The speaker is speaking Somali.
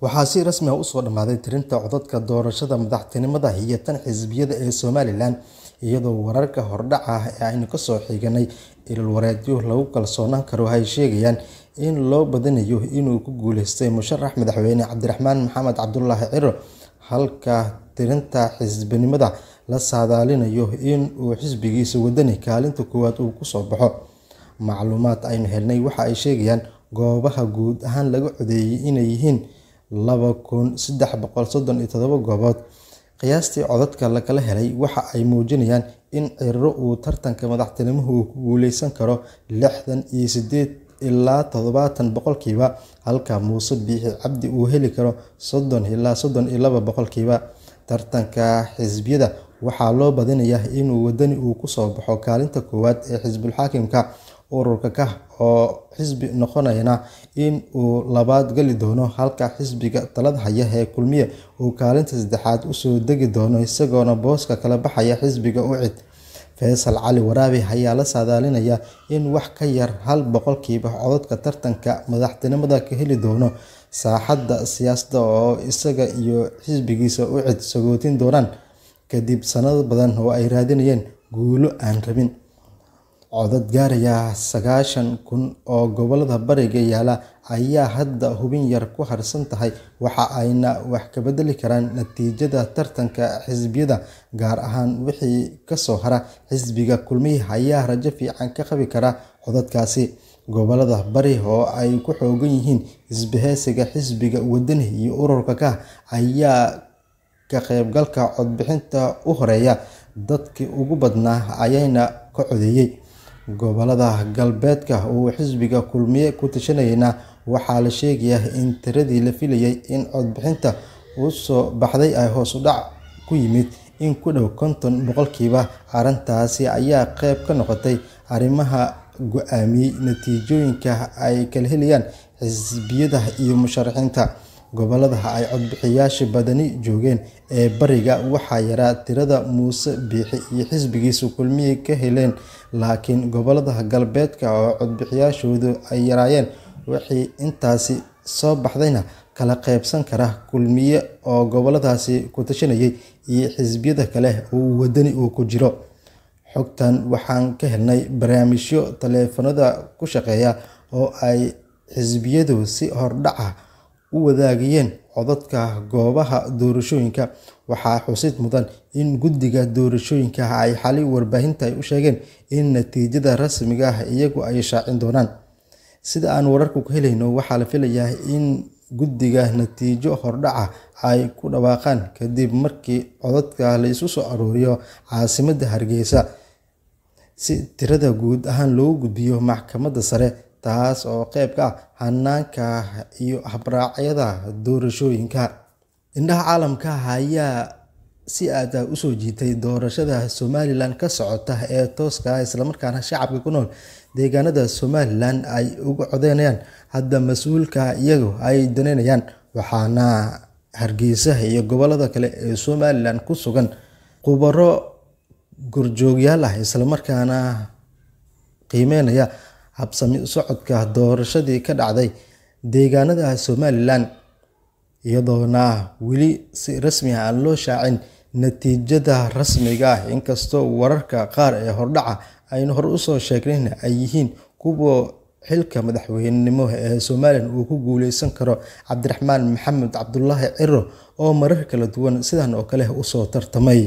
Waxaa si rasmi ah u soo dhamaaday tirinta codadka doorashada madaxtinimada iyo tan xisbiyada ee Somaliland, iyadoo wararka hordhaca ah ee aynu ka soo xiganay ilwareedyo lagu kalsoonaan karo ay sheegayaan in loo badinayo inuu ku guuleystay musharax madaxweyne Cabdiraxmaan Maxamed Cabdullaahi Ciro, halka tirinta xisbinimada la saadaalinayo in uu xisbigiisa wadani kaalinta koowaad uu ku soo baxo. Macluumaad aynu helnay waxa ay sheegayaan goobaha guud ahaan laga codeeyay inay yihiin 2337 goobood. Qiyaastii codadka la kala helay waxa ay muujinayaan in Ciro uu tartanka madaxtinimada ku guuleysan karo 68 ilaa 70 boqolkiiba, halka Muuse Biixi Cabdi uu heli karo 30 ilaa 32 boqolkiiba. Tartanka xisbiyada waxaa loo badinayaa inuu wadani uu ku soo baxo kaalinta koowaad ee xisbul xaakimka ururka ka oo xisbi noqonayna in uu labaad gali doono, halka xisbiga talada haya ee Kulmiye uu kaalinta saddexaad u soo degi doono isagoona booska kala baxaya xisbiga UCID. Faysal Cali Waraabe ayaa la saadaalinayaa in wax ka yar 1% codadka tartanka madaxtinimada ka heli doono saaxadda siyaasadda oo isaga iyo xisbigiisa UCID sagootin doonaan kadib sanado badan oo ay raadinayeen guulo aan rabin. Codad gaaraya 90,000 oo gobolada bariga yaala ayaa hadda hubin yar ku harsan tahay, waxa ayna wax ka bedeli karaan natiijada tartanka xisbiyada, gaar ahaan wixii ka soo hara xisbiga Kulmiye ayaa rajo fiican ka qabi kara codadkaasi. Gobolada bari oo ay ku xoogan yihiin isbahaysiga xisbiga wadani iyo ururka ka ayaa ka qaybgalka codbixinta u horeeya dadkii ugu badnaa ayayna ka codeeyay. Gobolada galbeedka uu xisbiga Kulmiye ku tashanayna waxaa la sheegayaa in tiradii la filayay in codbixinta u soo baxday ay hoos u dhac ku yimid in ku dhow 50 boqolkiiba. Arrintaasi ayaa qayb ka noqotay arrimaha go'aamiyay natiijooyinka ay kala helayaan xisbiyada iyo musharaxiinta. Gobolada ay codbixiyayaasha badani joogeen ee bariga waxaa yaraa tirada Muuse Biixi iyo xisbigiisa Kulmiye ka heleen, laakiin gobolada galbeedka oo codbixiyaashoodu ay yaraayeen wixii intaasi soo baxdayna kala qaybsan kara Kulmiye oo goboladaasi ku tashanayay iyo xisbiyada kale oo wadani uu ku jiro. Xogtan waxaan ka helnay barnaamijyo taleefanada ku shaqeeya oo ay xisbiyadu si hordhac ah u wadaagayeen codadka goobaha doorashooyinka. Waxaa xusid mudan in guddiga doorashooyinka ay xalay warbaahinta ay u sheegeen in natiijada rasmiga ah iyagu ay shaacin doonaan. Sida aan wararku ku helayno, waxaa la filayaa in guddiga natiijo hordhac ay ku dhawaaqaan kadib markii codadka la isu soo aruuriyo caasimadda Hargeysa si tirada guud ahaan loogu gudbiyo maxkamadda sare, taas oo qayb ka ah hanaanka iyo habraacyada doorashooyinka. Indhaha caalamka ayaa si aad ah u soo jiitay doorashada Somaliland ka socota ee tooska ah, isla markaana shacabka ku nool deegaanada Somaliland ay uga codeynayaan hadda mas'uulka iyagu ay daneynayaan. Waxaana Hargeysa iyo gobolada kale ee Somaliland ku sugan khubaro gurjoogyaal ah, isla markaana qiimeynaya habsami socodka doorashadii ka dhacday deegaanada Somaliland, iyadoona weli si rasmi ah aan loo shaacin natiijada rasmiga ah. Inkastoo wararka qaar ee hordhaca aynu hore u soo sheegnay ay yihiin kuwa xilka madaxweynenimo ee Somaliland uu ku guuleysan karo Cabdiraxmaan Maxamed Cabdullaahi Ciro oo marar kala duwan sidan oo kale u soo tartamay.